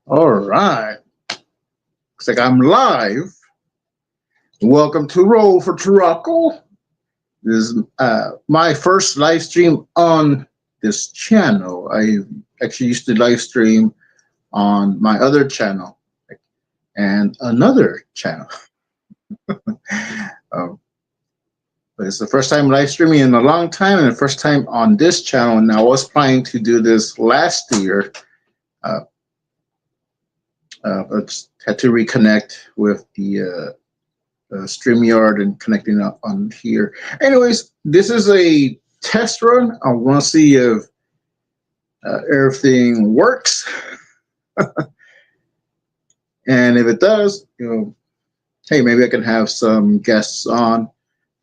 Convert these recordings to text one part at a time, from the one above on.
All right. Looks like I'm live. Welcome to Roll for Turaco. This is my first live stream on this channel. I actually used to live stream on my other channel and another channel. um, but it's the first time live streaming in a long time and the first time on this channel. And I was planning to do this last year, uh, but had to reconnect with the StreamYard and connecting up on here. Anyways, this is a test run. I want to see if everything works, and if it does, hey, maybe I can have some guests on.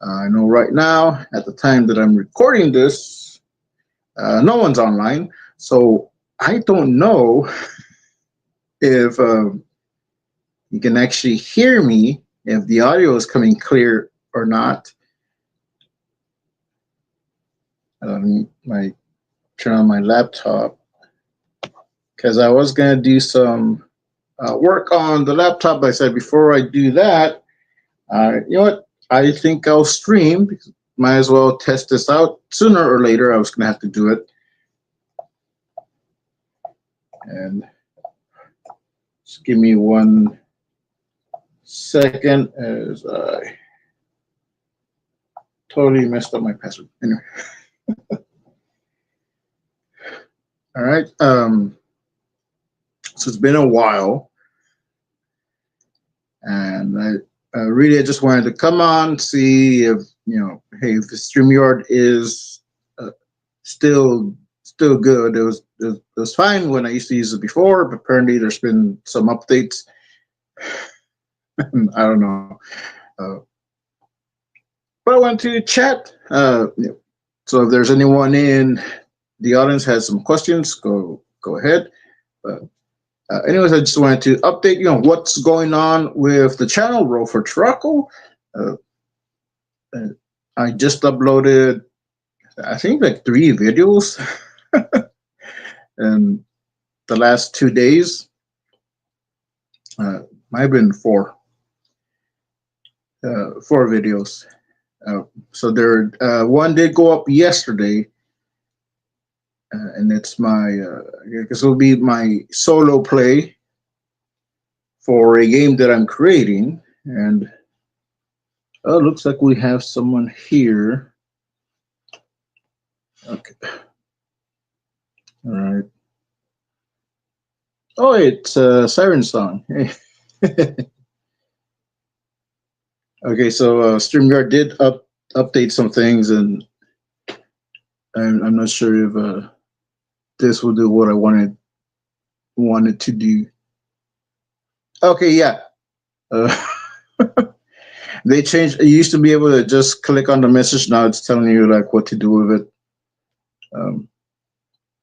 I know right now, at the time that I'm recording this, no one's online, so I don't know if you can actually hear me, if the audio is coming clear or not. My turn on my laptop because I was gonna do some work on the laptop. I said before I do that, you know what? I think I'll stream. Because might as well test this out. Sooner or later, I was gonna have to do it. And just give me 1 second as I totally messed up my password. Anyway, all right. So it's been a while, and really I just wanted to come on, see if hey, if the StreamYard is still good. It was fine when I used to use it before, but apparently there's been some updates. I don't know. Uh, but I want to chat. So if there's anyone in the audience has some questions, go ahead. But anyways, I just wanted to update what's going on with the channel. Roll for Turaco. I just uploaded, I think, like 3 videos in the last 2 days. Might have been 4 videos. So there, one did go up yesterday, and it's my, this will be my solo play for a game that I'm creating. And looks like we have someone here. Okay. All right. Oh, it's Siren Song. Okay, so StreamYard did update some things, and I'm not sure if this will do what I wanted to do. Okay, yeah. They changed. You used to be able to just click on the message. Now it's telling you like what to do with it.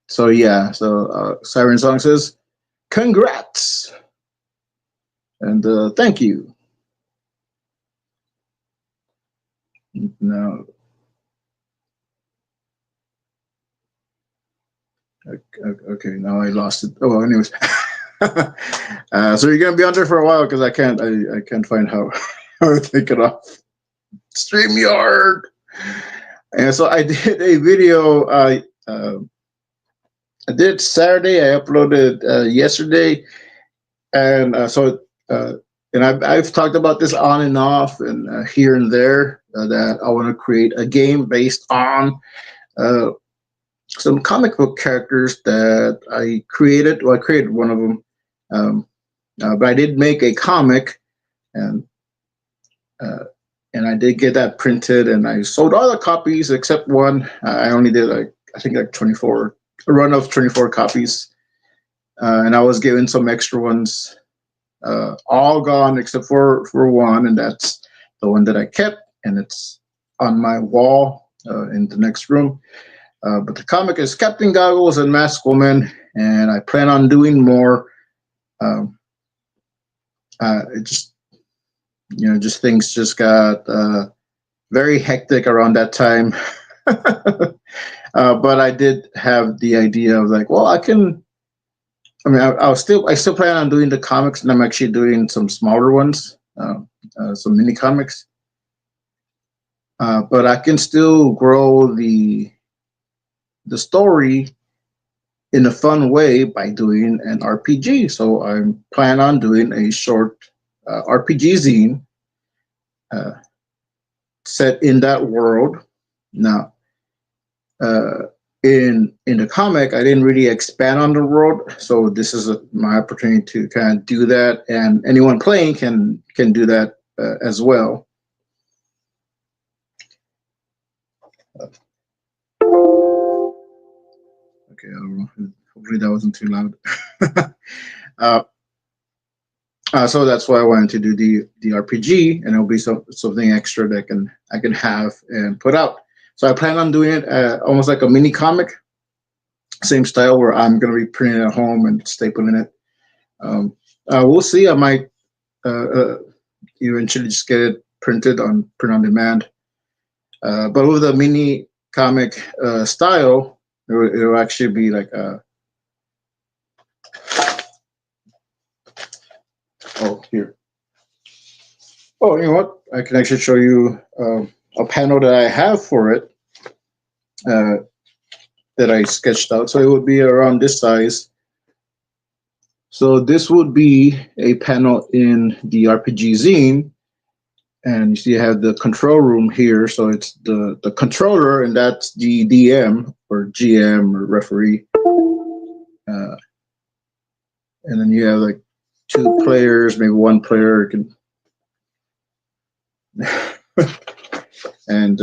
So yeah. So Siren Song says, "Congrats and thank you." Now, okay. Now I lost it. Oh, well, anyways. So you're gonna be on there for a while because I can't find how to take it off. StreamYard. And so I did a video. I did Saturday. I uploaded yesterday, and and I've talked about this on and off and here and there that I want to create a game based on some comic book characters that I created. Well, I created one of them, but I did make a comic, and I did get that printed, and I sold all the copies except one. I only did I think like 24, a run of 24 copies, and I was given some extra ones, all gone except for one, and that's the one that I kept, and it's on my wall in the next room. But the comic is Captain Goggles and Masked Woman, and I plan on doing more. It just things just got very hectic around that time. But I did have the idea of like, well, I can I mean, I still plan on doing the comics, and I'm actually doing some smaller ones, some mini comics. But I can still grow the story in a fun way by doing an RPG. So I'm plan on doing a short RPG zine uh, set in that world. Now, uh, in the comic, I didn't really expand on the world, so this is my opportunity to kind of do that, and anyone playing can do that as well. Okay, I don't know. Hopefully that wasn't too loud. uh, so that's why I wanted to do the RPG, and it'll be something extra that I can have and put out. So I plan on doing it almost like a mini comic, same style where I'm going to be printing it at home and stapling it. We'll see. I might eventually just get it printed on print on demand. But with a mini comic style, it'll actually be like a. Oh, here. Oh, you know what? I can actually show you a panel that I have for it uh, that I sketched out. So it would be around this size. So this would be a panel in the RPG zine, and you see I have the control room here. So it's the controller, and that's the DM or GM or referee. Uh, and then you have like two players, maybe one player can, and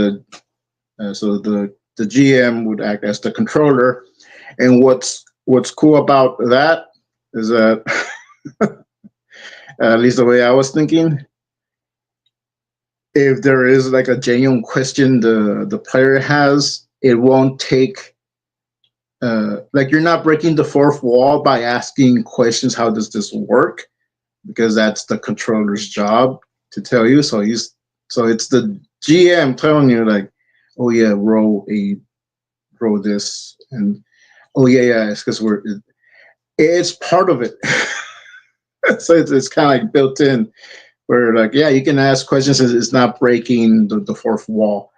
so the GM would act as the controller. And what's cool about that is that at least the way I was thinking, if there is like a genuine question the player has, it won't take like you're not breaking the fourth wall by asking questions. How does this work? Because that's the controller's job to tell you. So it's the GM telling you like, oh yeah, roll this, and oh yeah, it's because it's part of it. So it's kind of like built in where like yeah, you can ask questions. It's not breaking the fourth wall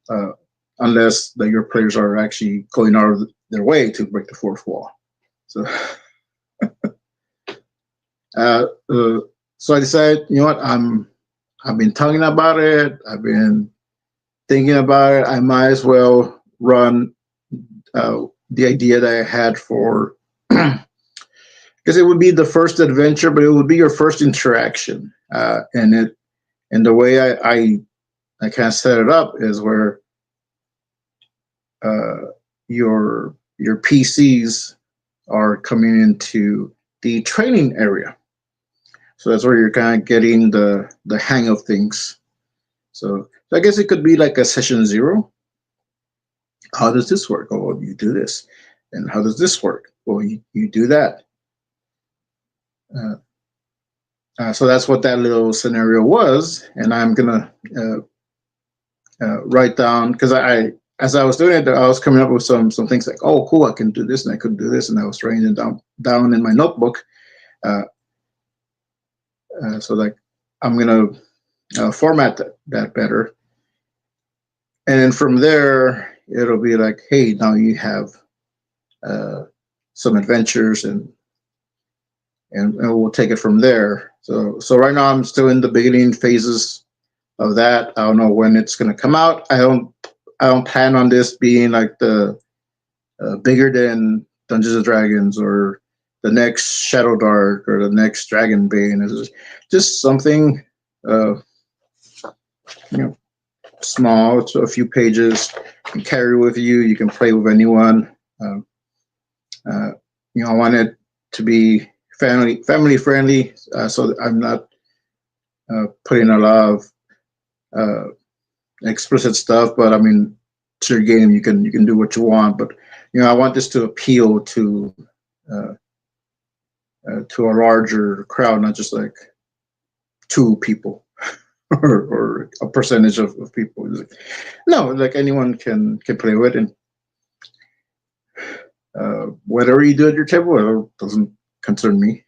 uh, unless like your players are actually going out of their way to break the fourth wall. So uh, uh, so I decided, you know what, I've been talking about it. I've been thinking about it. I might as well run the idea that I had for because it would be the first adventure, but it would be your first interaction. And the way I kind of set it up is where uh, your PCs are coming into the training area. So that's where you're kind of getting the hang of things. So I guess it could be like a session zero. How does this work? Oh, well, you do this. And how does this work? Well, you do that. Uh, so that's what that little scenario was. And I'm gonna write down because as I was doing it, I was coming up with some things like, oh, cool, I can do this and I could do this, and I was writing it down in my notebook. Uh, so like I'm gonna format that better, and from there it'll be like, hey, now you have some adventures, and we'll take it from there. So right now I'm still in the beginning phases of that. I don't know when it's gonna come out. I don't plan on this being like the bigger than Dungeons and Dragons or the next Shadow Dark or the next Dragon Bane. It's just something uh, you know small. It's a few pages. You can carry with you. You can play with anyone. Uh, I want it to be family friendly, so that I'm not putting a lot of uh, explicit stuff. But I mean, it's your game. You can do what you want. But I want this to appeal uh, to a larger crowd, not just like two people or a percentage of people. No, like anyone can play with it. And Whatever you do at your table, it doesn't concern me.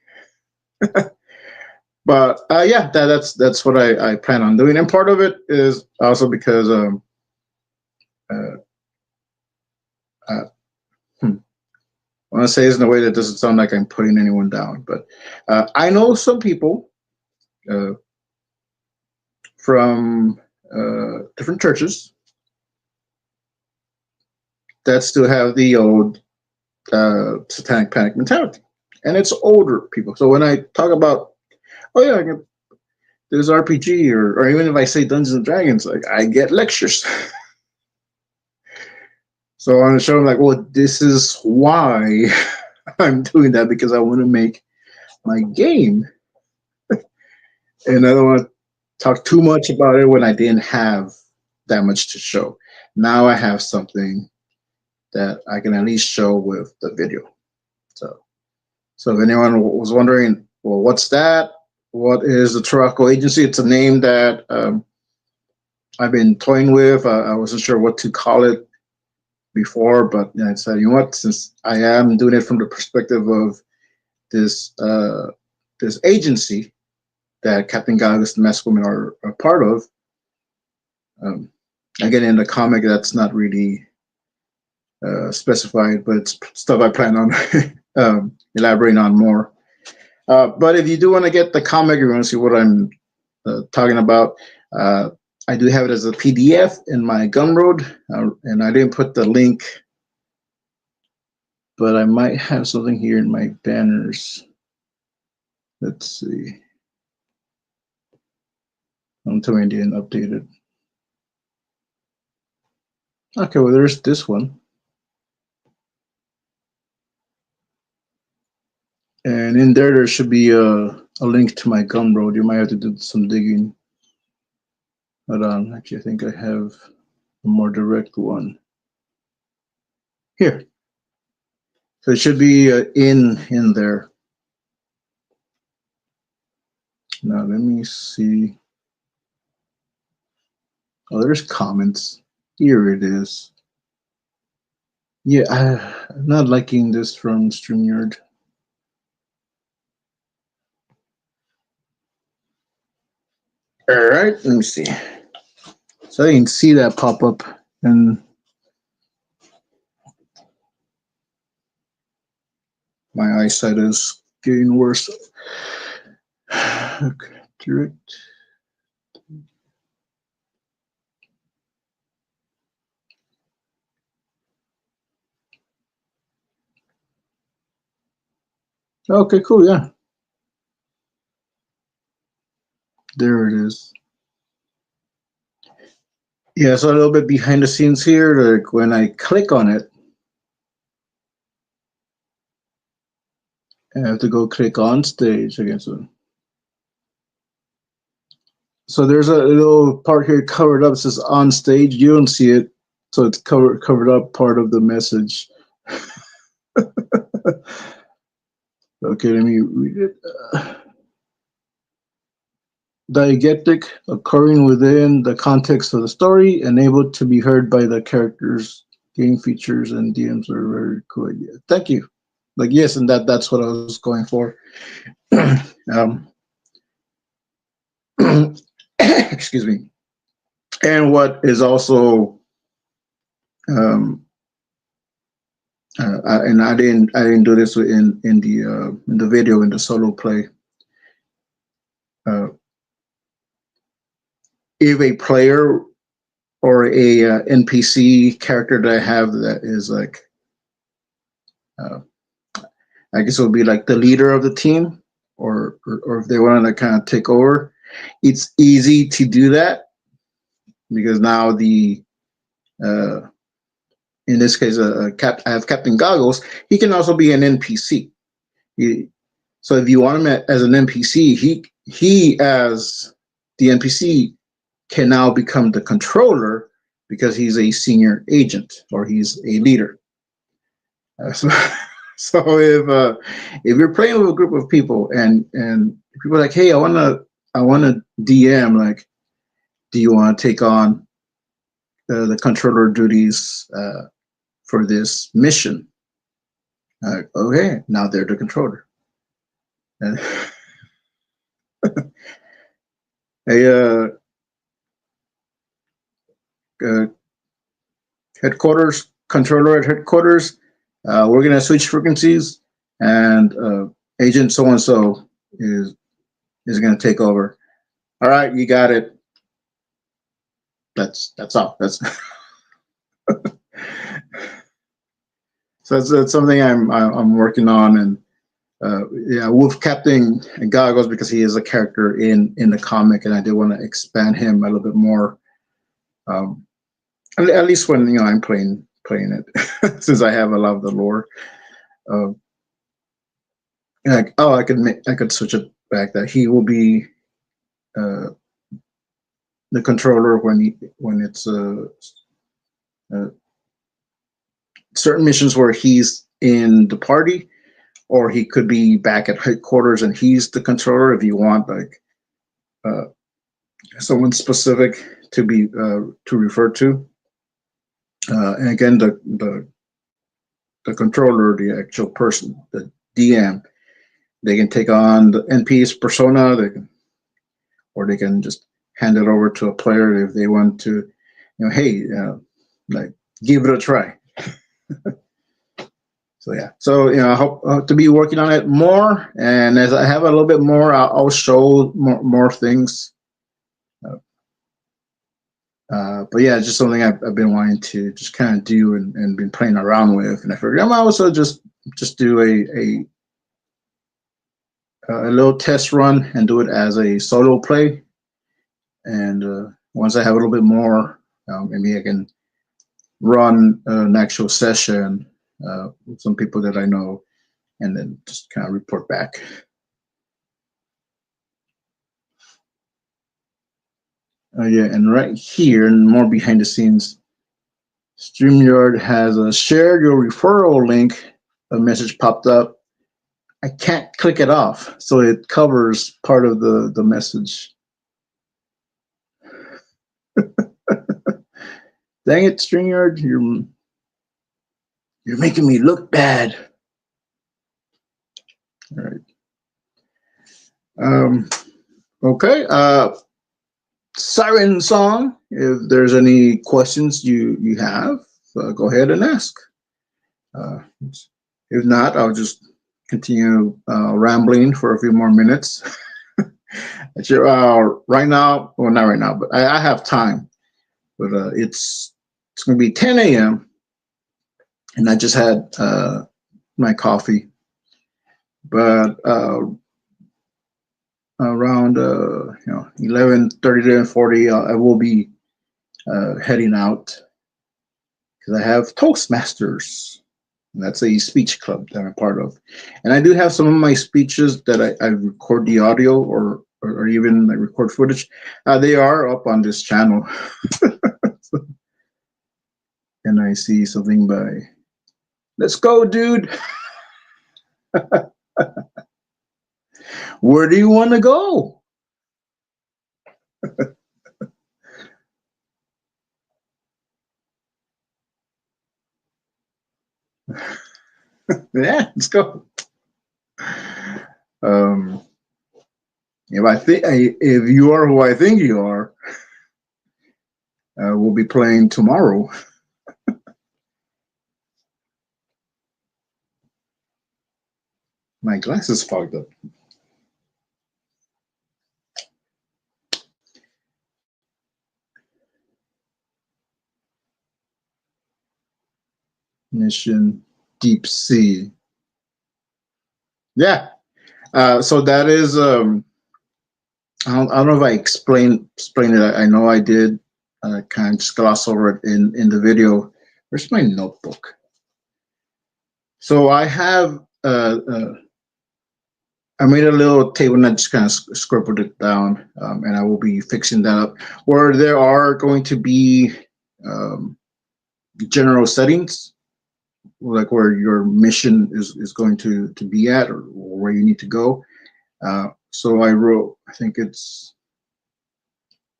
But yeah, that's what I plan on doing, and part of it is also because uh, uh, hmm, I want to say this in a way that doesn't sound like I'm putting anyone down, but I know some people uh, from different churches that still have the old satanic panic mentality, and it's older people. So when I talk about, oh yeah, I can, there's RPG, or even if I say Dungeons and Dragons, like I get lectures. So on the show, I'm like, well, this is why I'm doing that, because I want to make my game, and I don't want to talk too much about it when I didn't have that much to show. Now I have something that I can at least show with the video. So, so if anyone was wondering, well, what's that? What is the Turaco Agency? It's a name that I've been toying with. I wasn't sure what to call it before, but I said, you know what? Since I am doing it from the perspective of this this agency that Captain Gallagher's the Masked Women are part of, again, in the comic, that's not really specified, but it's stuff I plan on elaborating on more. But if you do want to get the comic, you want to see what I'm talking about, uh, I do have it as a PDF in my Gumroad, and I didn't put the link, but I might have something here in my banners. Let's see. Don't tell me I didn't update it. Okay, well, there's this one. And in there should be a link to my Gumroad. You might have to do some digging. Hold on, actually, I think I have a more direct one. Here. So it should be in there. Now, let me see. Oh, there's comments. Here it is. Yeah, I'm not liking this from StreamYard. All right, let me see. So I can see that pop up, and my eyesight is getting worse. Okay, direct. Okay, cool, yeah. There it is. Yeah, so a little bit behind the scenes here, like when I click on it, I have to go click on stage again. So there's a little part here covered up. It says on stage. You don't see it, so it's covered up part of the message. Okay, let me read it. Diegetic, occurring within the context of the story and able to be heard by the characters. Game features and DMs are very cool idea. Thank you. Like, yes, and that's what I was going for. um, excuse me. And what is also um, and I didn't do this in the video, in the solo play. Uh, if a player or a NPC character that I have that is like, uh, I guess it would be like the leader of the team, or if they want to kind of take over, it's easy to do that, because now the uh, in this case, I have Captain Goggles. He can also be an NPC. So if you want him as an NPC, he as the NPC can now become the controller, because he's a senior agent or he's a leader. So, so if you're playing with a group of people, and people are like, hey, I wanna DM, like, do you want to take on the controller duties for this mission? Okay, now they're the controller. And a uh, headquarters controller at headquarters. We're gonna switch frequencies, and agent so and so is gonna take over. All right, you got it. That's all. That's so that's something I'm working on, and yeah, Wolf Captain Goggles, because he is a character in the comic, and I do want to expand him a little bit more. Um, at least when I'm playing it, since I have a lot of the lore. Uh, like, oh, I could switch it back that he will be uh, the controller when it's uh, certain missions where he's in the party, or he could be back at headquarters and he's the controller if you want like uh, someone specific to be to refer to. And again, the controller, the actual person, the DM, they can take on the NP's persona. They can, or they can just hand it over to a player if they want to. Hey, like give it a try. So yeah, so I hope to be working on it more, and as I have a little bit more, I'll show more things. Uh, but yeah, it's just something I've been wanting to just kind of do and been playing around with, and I figured I might also just do a little test run and do it as a solo play, and once I have a little bit more, maybe I can run an actual session with some people that I know, and then just kind of report back. Yeah, and right here, and more behind the scenes, StreamYard has shared your referral link. A message popped up. I can't click it off, so it covers part of the message. Dang it, StreamYard, you're making me look bad. All right. Okay. Siren song. If there's any questions you have, go ahead and ask. Uh, if not, I'll just continue rambling for a few more minutes. Right now, well, not right now, but I have time. But it's going to be 10 a.m. and I just had my coffee. But around 11:30 to 40, I will be heading out because I have Toastmasters. And that's a speech club that I'm a part of, and I do have some of my speeches that I record the audio or even like record footage. They are up on this channel, and I see something by "Let's go, dude." Where do you want to go? Yeah, let's go. Um, if you are who I think you are, we'll be playing tomorrow. My glasses fogged up. Mission Deep Sea. Yeah. So that is I don't know if I explained it. I know I did. Kind of just gloss over it in the video. Where's my notebook? So I have I made a little table and I just kind of scribbled it down, and I will be fixing that up. Where there are going to be um, general settings, like where your mission is going to be at, or where you need to go. So I wrote, I think I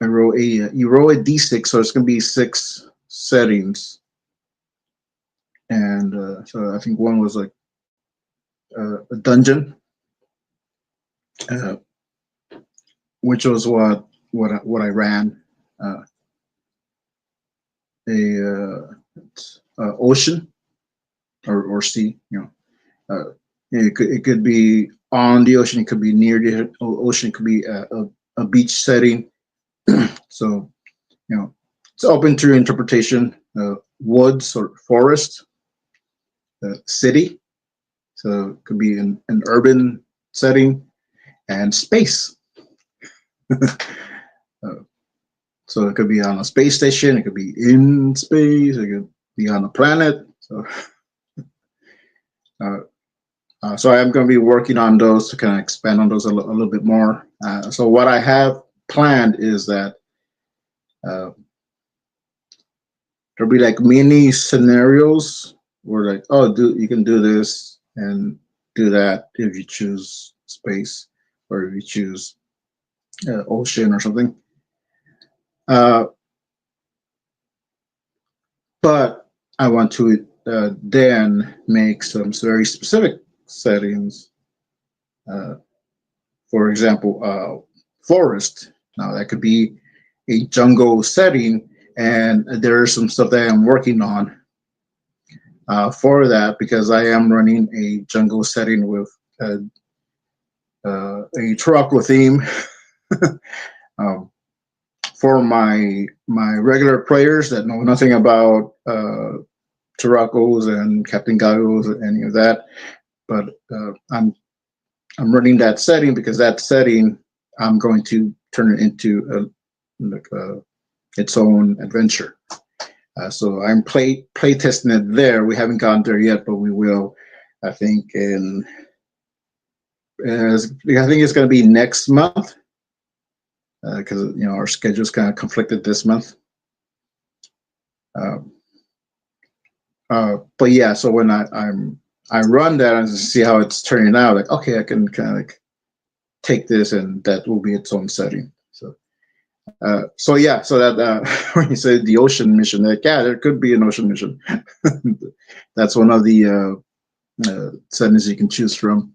wrote you roll a d6, so it's going to be 6 settings, and so I think one was like a dungeon, uh, which was what I ran. Uh, a ocean or sea. It could be on the ocean. It could be near the ocean. It could be a beach setting. So it's open to interpretation. Woods or forest, city. So it could be an urban setting and space. So it could be on a space station. It could be in space. It could be on a planet. So I am going to be working on those to kind of expand on those a little bit more. So what I have planned is that there'll be like mini scenarios where like, oh, you can do this and do that if you choose space or if you choose ocean or something. But I want to then make some very specific settings. For example, forest. Now that could be a jungle setting, and there is some stuff that I'm working on for that because I am running a jungle setting with a Turaco theme. um, for my regular players that know nothing about Turacos and Captain Gagos or any of that, but I'm running that setting because that setting I'm going to turn it into its own adventure. So I'm play testing it there. We haven't gotten there yet, but we will. I think I think it's going to be next month because our schedules kind of conflicted this month. But yeah, so when I run that and see how it's turning out, like okay, I can kind of like take this and that will be its own setting. So yeah, so that when you say the ocean mission, like yeah, there could be an ocean mission. That's one of the settings you can choose from.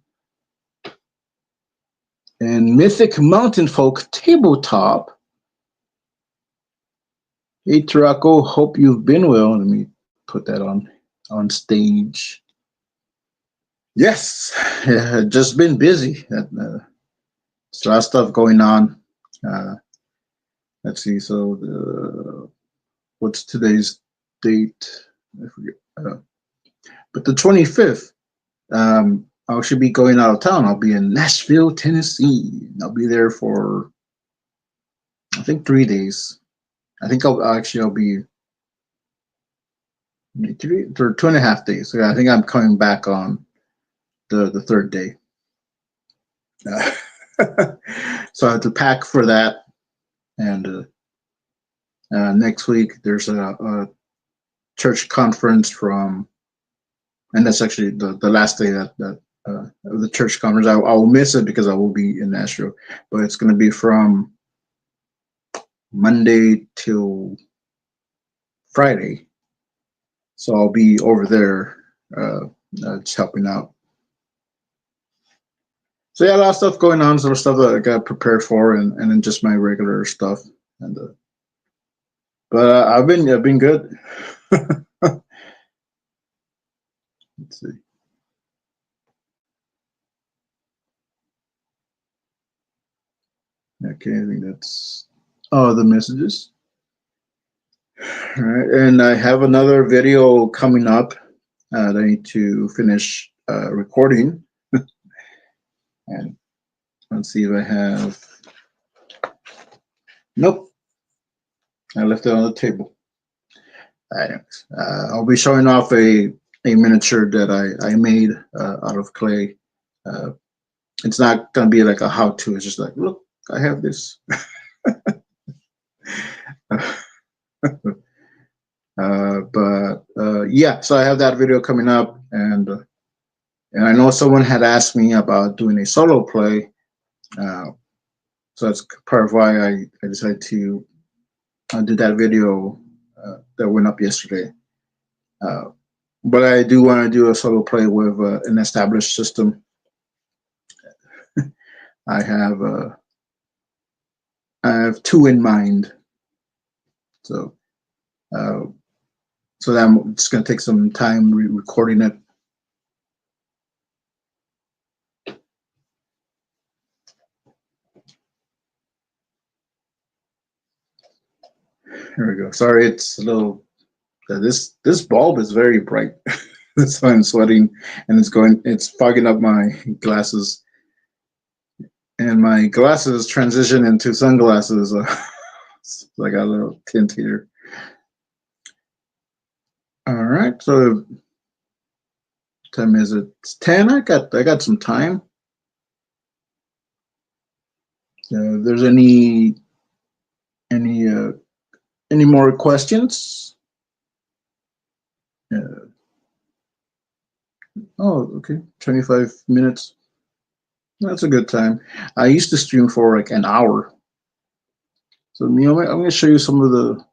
And Mythic Mountain Folk Tabletop. Hey Turaco, hope you've been well. Let me put that on stage. Yes, yeah, just been busy. There's a lot of stuff going on. Let's see. So what's today's date? I forget. But the 25th, I should be going out of town. I'll be in Nashville, Tennessee. I'll be there for I think 3 days. I think I'll be 2.5 days. So I think I'm coming back on the third day. So I have to pack for that. And next week there's a church conference and that's actually the last day that of the church conference. I will miss it because I will be in Nashville, but it's going to be from Monday till Friday. So I'll be over there just helping out. So yeah, a lot of stuff going on, some stuff that I got prepared for, and then just my regular stuff. And but I've been good. Let's see. Okay, I think that's all the messages. All right, and I have another video coming up that I need to finish recording. And let's see if I have. Nope, I left it on the table. Anyways, I'll be showing off a miniature that I made out of clay. It's not gonna be like a how-to. It's just like, look, I have this. But yeah, so I have that video coming up, and I know someone had asked me about doing a solo play, so that's part of why I decided to do that video that went up yesterday. but I do want to do a solo play with an established system. I have I have two in mind, so uh, so that I'm just gonna take some time recording it. Here we go. Sorry, it's a little. This bulb is very bright. That's why I'm sweating, and it's fogging up my glasses, and my glasses transition into sunglasses. So I got a little tint here. All right, so time is it? It's 10. I got some time. If there's any uh, any more questions? Oh, okay, 25 minutes. That's a good time. I used to stream for like an hour. So I'm going to show you some of the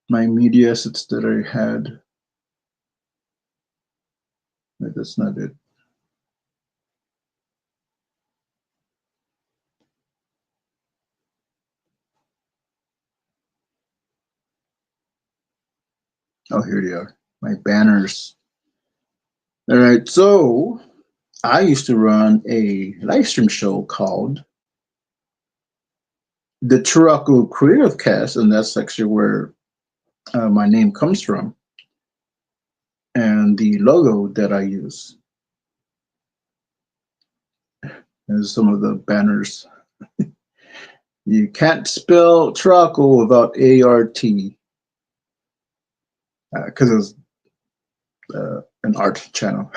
my media assets that I had. Wait, that's not it. Oh, here they are. My banners. All right. So I used to run a live stream show called the Turaco Creative Cast, and that's actually where my name comes from, and the logo that I use is some of the banners. You can't spell Turaco without ART because it's an art channel.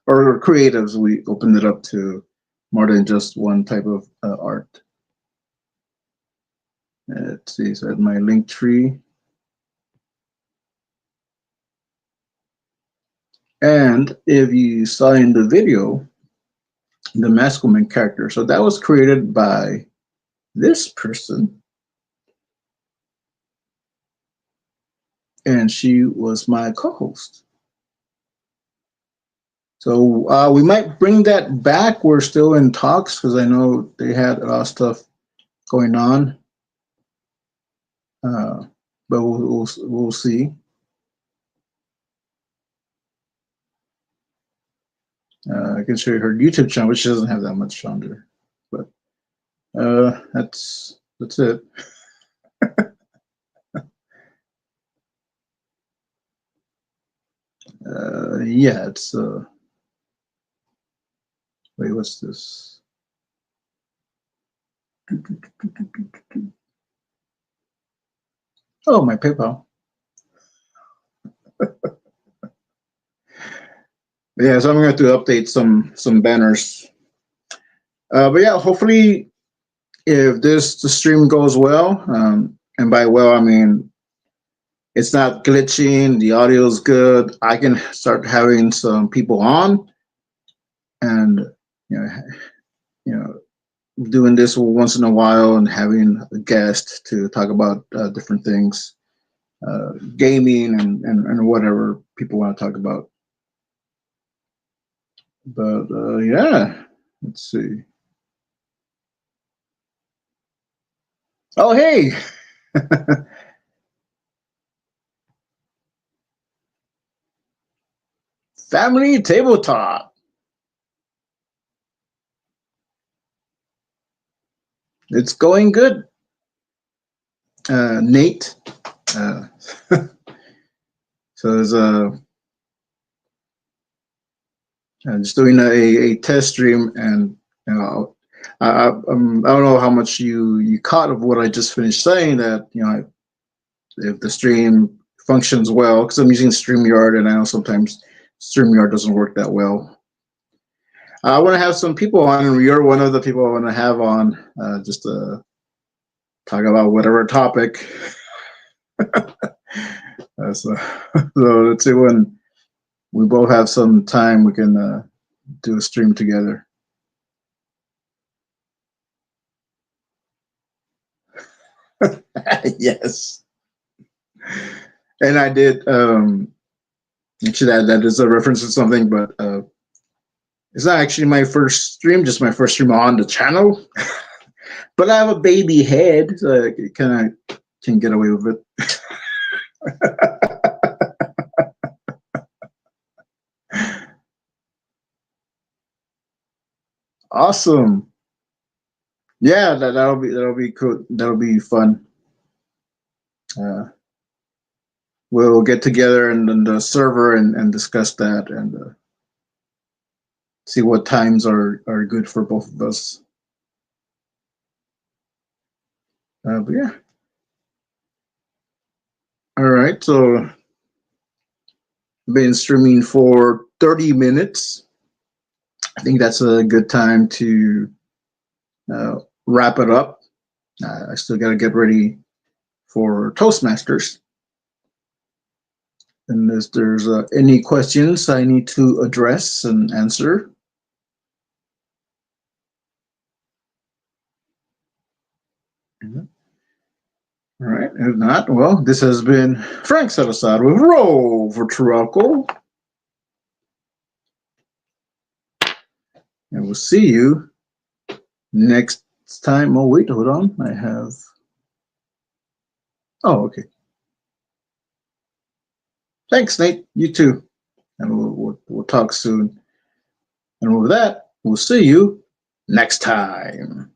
Or creatives, we opened it up to more than just one type of art. Let's see, so at my link tree. And if you saw in the video, the masculine character, so that was created by this person. And she was my co-host. So we might bring that back. We're still in talks because I know they had a lot of stuff going on. But we'll see. I can show you her YouTube channel, which doesn't have that much on there, but that's it. Yeah, it's wait, what's this? Oh, my PayPal. Yeah, so I'm going to update some banners. But yeah, hopefully, if the stream goes well, and by well I mean it's not glitching, the audio is good, I can start having some people on, and you know, you know, doing this once in a while and having a guest to talk about different things, gaming and whatever people want to talk about. But yeah, let's see. Oh, hey, family tabletop. It's going good. Nate. Uh, so there's just doing a test stream, and you know, I don't know how much you caught of what I just finished saying. That if the stream functions well, because I'm using StreamYard, and I know sometimes StreamYard doesn't work that well. I want to have some people on, and you're one of the people I want to have on, just to talk about whatever topic. So, so let's see when we both have some time, we can do a stream together. Yes. And I did. Actually, that is a reference to something, but it's not actually my first stream, just my first stream on the channel. But I have a baby head, so I kind of can get away with it. Awesome. Yeah, that'll be cool. That'll be fun. Uh, we'll get together and the server and discuss that and see what times are good for both of us. But yeah. All right. So been streaming for 30 minutes. I think that's a good time to wrap it up. I still got to get ready for Toastmasters. And if there's any questions I need to address and answer. All right. If not, well, this has been Frank Salazar with Roll for Turaco. And we'll see you next time. Oh, wait, hold on. I have. Oh, okay. Thanks, Nate. You too. And we'll talk soon. And with that, we'll see you next time.